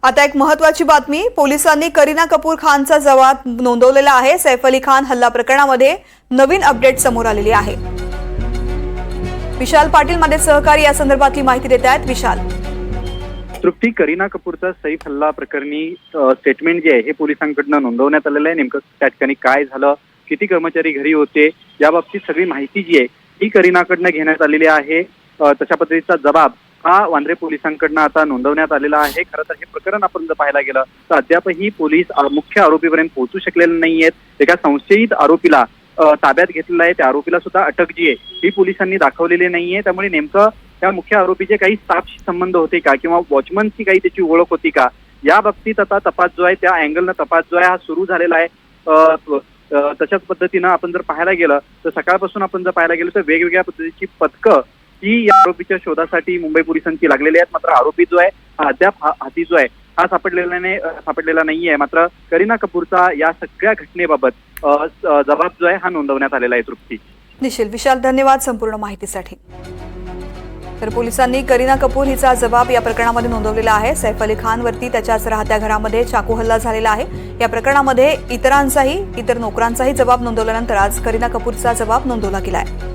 आता एक महत्त्वाची बातमी, पोलिसांनी करीना कपूर खानचा जबाब नोंदवलेला आहे। सैफ अली खान हल्ला प्रकरणामध्ये नवीन अपडेट समोर आलेली आहे। विशाल पाटील माझे सहकारी या संदर्भातली माहिती देत आहेत। विशाल, तृप्ती, करीना कपूरचा सैफ हल्ला प्रकरणी स्टेटमेंट जे आहे हे पोलिसांकडून नोंदवण्यात आलेलं आहे। नेमकं त्या ठिकाणी काय झालं, किती कर्मचारी घरी होते, याबाबतीत सगळी माहिती जी आहे ही करीनाकडनं घेण्यात आलेली आहे। तशा पद्धतीचा जबाब हा वांद्रे पोलिसांकडनं आता नोंदवण्यात आलेला आहे। खरं तर हे प्रकरण आपण जर पाहायला गेलं तर अद्यापही पोलीस मुख्य आरोपीपर्यंत पोहोचू शकलेले नाहीयेत। एका संशयित आरोपीला ताब्यात घेतलेला आहे, त्या आरोपीला सुद्धा अटक जी आहे ही पोलिसांनी दाखवलेली नाहीये। त्यामुळे नेमकं त्या मुख्य आरोपीचे काही स्टाफशी संबंध होते का किंवा वॉचमनची काही त्याची ओळख होती का, या बाबतीत आता तपास जो आहे त्या अँगलनं तपास जो आहे हा सुरू झालेला आहे। तशाच पद्धतीनं आपण जर पाहायला गेलं तर सकाळपासून आपण जर पाहायला गेलो तर वेगवेगळ्या पद्धतीची पथकं ही या आरोपीच्या शोधासाठी मुंबई पोलिसांची लागलेली आहेत। मात्र आरोपी जो आहे हा अद्याप हाती जो आहे हा सापडलेला नाहीये। मात्र करीना कपूरचा या सगळ्या घटनेबाबत जबाब जो आहे हा नोंदवण्यात आलेला आहे। तृप्ती, निश्चित विशाल, धन्यवाद संपूर्ण माहितीसाठी। तर पोलिसांनी करीना कपूर हिचा जबाब या प्रकरणामध्ये नोंदवलेला आहे। सैफ अली खान वरती त्याच्याच राहत्या घरामध्ये चाकू हल्ला झालेला आहे। या प्रकरणामध्ये इतर नोकरांचाही जबाब नोंदवल्यानंतर आज करीना कपूरचा जबाब नोंदवला गेला आहे।